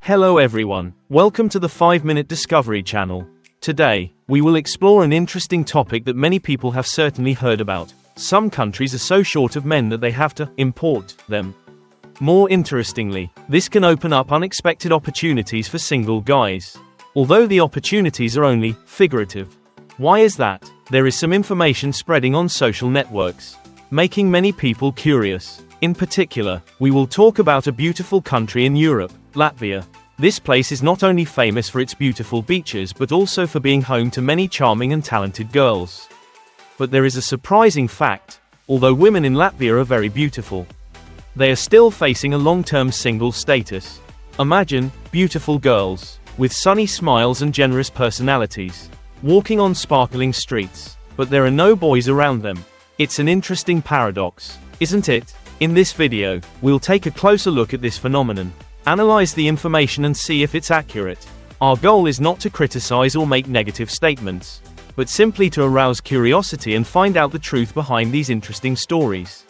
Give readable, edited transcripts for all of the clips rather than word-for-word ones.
Hello everyone, welcome to the 5-Minute Discovery channel. Today, we will explore an interesting topic that many people have certainly heard about. Some countries are so short of men that they have to import them. More interestingly, this can open up unexpected opportunities for single guys. Although the opportunities are only figurative. Why is that? There is some information spreading on social networks, making many people curious. In particular, we will talk about a beautiful country in Europe, Latvia. This place is not only famous for its beautiful beaches but also for being home to many charming and talented girls. But there is a surprising fact: although women in Latvia are very beautiful, they are still facing a long-term single status. Imagine beautiful girls with sunny smiles and generous personalities walking on sparkling streets, but there are no boys around them. It's an interesting paradox, isn't it? In this video, we'll take a closer look at this phenomenon, analyze the information and see if it's accurate. Our goal is not to criticize or make negative statements, but simply to arouse curiosity and find out the truth behind these interesting stories.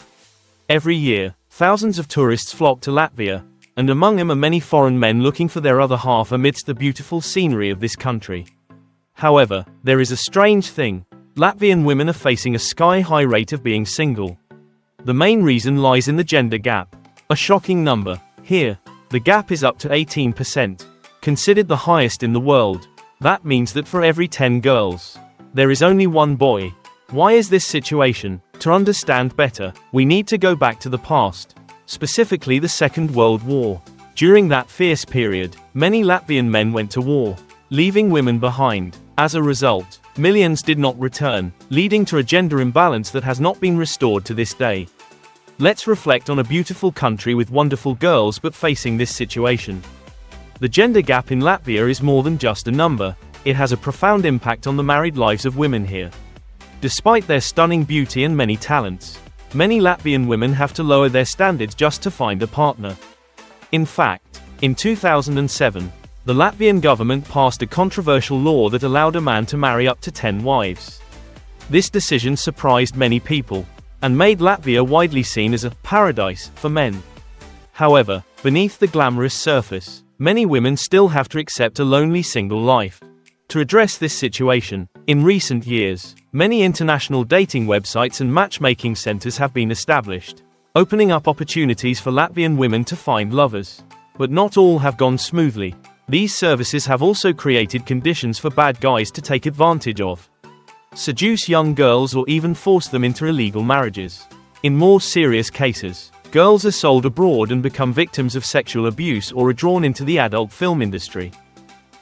Every year, thousands of tourists flock to Latvia, and among them are many foreign men looking for their other half amidst the beautiful scenery of this country. However, there is a strange thing: Latvian women are facing a sky-high rate of being single. The main reason lies in the gender gap. A shocking number. Here, the gap is up to 18%, considered the highest in the world. That means that for every 10 girls, there is only one boy. Why is this situation? To understand better, we need to go back to the past, specifically the Second World War. During that fierce period, many Latvian men went to war, leaving women behind. As a result, millions did not return, leading to a gender imbalance that has not been restored to this day. Let's reflect on a beautiful country with wonderful girls but facing this situation. The gender gap in Latvia is more than just a number. It has a profound impact on the married lives of women here. Despite their stunning beauty and many talents, many Latvian women have to lower their standards just to find a partner. In fact, in 2007, the Latvian government passed a controversial law that allowed a man to marry up to 10 wives. This decision surprised many people, and made Latvia widely seen as a paradise for men. However, beneath the glamorous surface, many women still have to accept a lonely single life. To address this situation, in recent years, many international dating websites and matchmaking centers have been established, opening up opportunities for Latvian women to find lovers. But not all have gone smoothly. These services have also created conditions for bad guys to take advantage of, seduce young girls or even force them into illegal marriages. In more serious cases, girls are sold abroad and become victims of sexual abuse or are drawn into the adult film industry.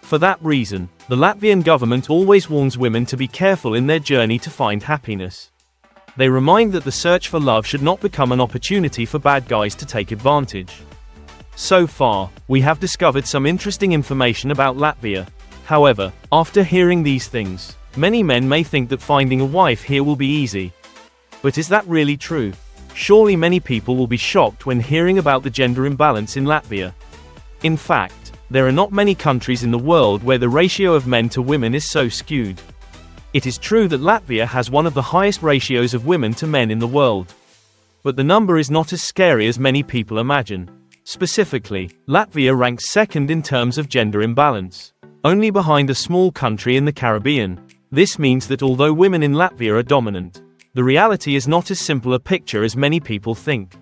For that reason, the Latvian government always warns women to be careful in their journey to find happiness. They remind that the search for love should not become an opportunity for bad guys to take advantage. So far, we have discovered some interesting information about Latvia. However, after hearing these things, many men may think that finding a wife here will be easy. But is that really true? Surely many people will be shocked when hearing about the gender imbalance in Latvia. In fact, there are not many countries in the world where the ratio of men to women is so skewed. It is true that Latvia has one of the highest ratios of women to men in the world. But the number is not as scary as many people imagine. Specifically, Latvia ranks second in terms of gender imbalance, only behind a small country in the Caribbean. This means that although women in Latvia are dominant, the reality is not as simple a picture as many people think.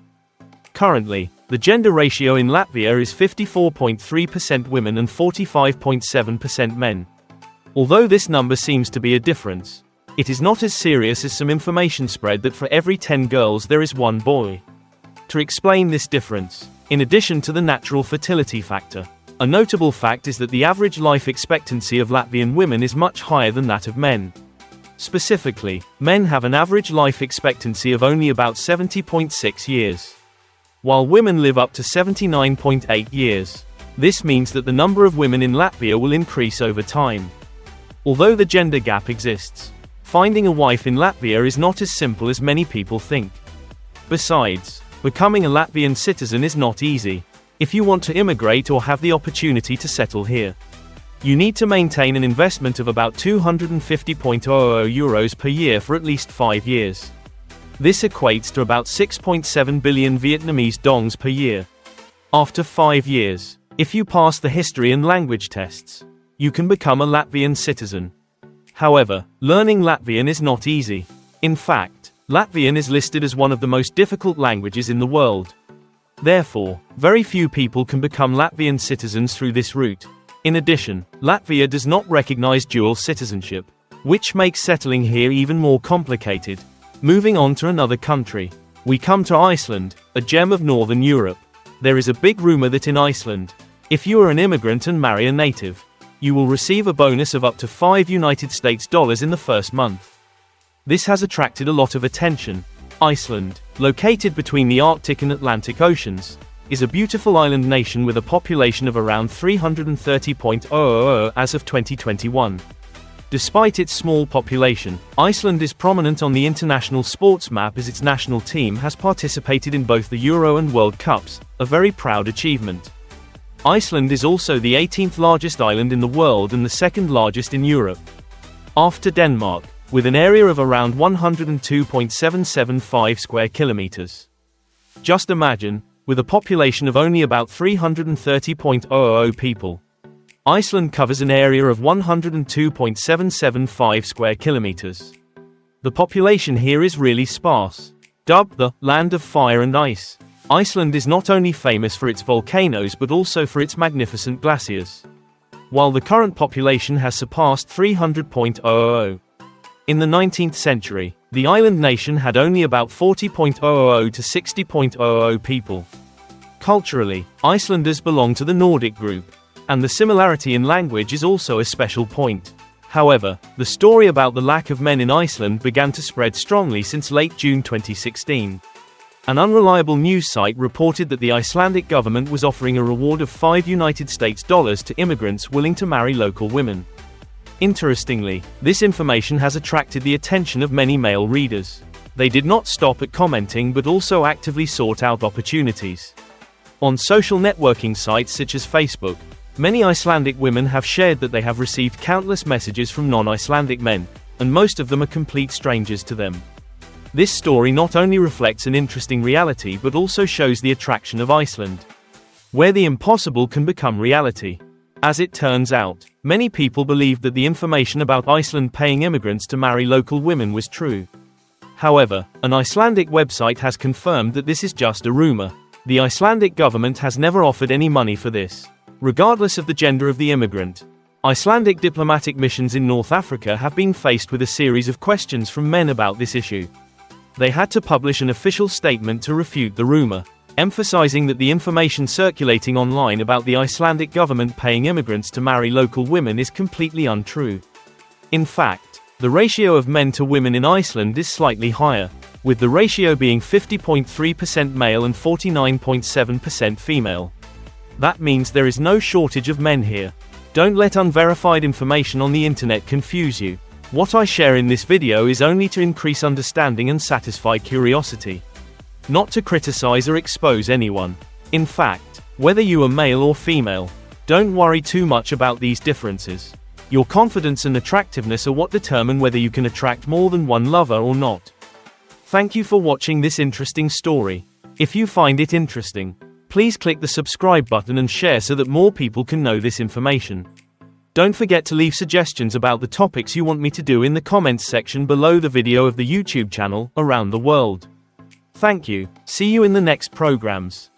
Currently, the gender ratio in Latvia is 54.3% women and 45.7% men. Although this number seems to be a difference, it is not as serious as some information spread that for every 10 girls there is one boy. To explain this difference, in addition to the natural fertility factor, a notable fact is that the average life expectancy of Latvian women is much higher than that of men. Specifically, men have an average life expectancy of only about 70.6 years, while women live up to 79.8 years. This means that the number of women in Latvia will increase over time. Although the gender gap exists, finding a wife in Latvia is not as simple as many people think. Besides, becoming a Latvian citizen is not easy if you want to immigrate or have the opportunity to settle here. You need to maintain an investment of about €250.00 per year for at least 5 years. This equates to about 6.7 billion Vietnamese dongs per year. After 5 years, if you pass the history and language tests, you can become a Latvian citizen. However, learning Latvian is not easy. In fact, Latvian is listed as one of the most difficult languages in the world. Therefore, very few people can become Latvian citizens through this route. In addition, Latvia does not recognize dual citizenship, which makes settling here even more complicated. Moving on to another country, we come to Iceland, a gem of Northern Europe. There is a big rumor that in Iceland, if you are an immigrant and marry a native, you will receive a bonus of up to $5 in the first month. This has attracted a lot of attention. Iceland, located between the Arctic and Atlantic Oceans, is a beautiful island nation with a population of around 330,000 as of 2021. Despite its small population, Iceland is prominent on the international sports map as its national team has participated in both the Euro and World Cups, a very proud achievement. Iceland is also the 18th largest island in the world and the second largest in Europe, after Denmark, with an area of around 102.775 square kilometers. Just imagine, with a population of only about 330,000 people, Iceland covers an area of 102.775 square kilometers. The population here is really sparse. Dubbed the land of fire and ice, Iceland is not only famous for its volcanoes but also for its magnificent glaciers. While the current population has surpassed 300,000. In the 19th century, the island nation had only about 40,000 to 60,000 people. Culturally, Icelanders belong to the Nordic group, and the similarity in language is also a special point. However, the story about the lack of men in Iceland began to spread strongly since late June 2016. An unreliable news site reported that the Icelandic government was offering a reward of $5 to immigrants willing to marry local women. Interestingly, this information has attracted the attention of many male readers. They did not stop at commenting but also actively sought out opportunities. On social networking sites such as Facebook, many Icelandic women have shared that they have received countless messages from non-Icelandic men, and most of them are complete strangers to them. This story not only reflects an interesting reality but also shows the attraction of Iceland, where the impossible can become reality. As it turns out, many people believed that the information about Iceland paying immigrants to marry local women was true. However, an Icelandic website has confirmed that this is just a rumor. The Icelandic government has never offered any money for this. Regardless of the gender of the immigrant, Icelandic diplomatic missions in North Africa have been faced with a series of questions from men about this issue. They had to publish an official statement to refute the rumor, emphasizing that the information circulating online about the Icelandic government paying immigrants to marry local women is completely untrue. In fact, the ratio of men to women in Iceland is slightly higher, with the ratio being 50.3% male and 49.7% female. That means there is no shortage of men here. Don't let unverified information on the internet confuse you. What I share in this video is only to increase understanding and satisfy curiosity, not to criticize or expose anyone. In fact, whether you are male or female, don't worry too much about these differences. Your confidence and attractiveness are what determine whether you can attract more than one lover or not. Thank you for watching this interesting story. If you find it interesting, please click the subscribe button and share so that more people can know this information. Don't forget to leave suggestions about the topics you want me to do in the comments section below the video of the YouTube channel, Around the World. Thank you. See you in the next programs.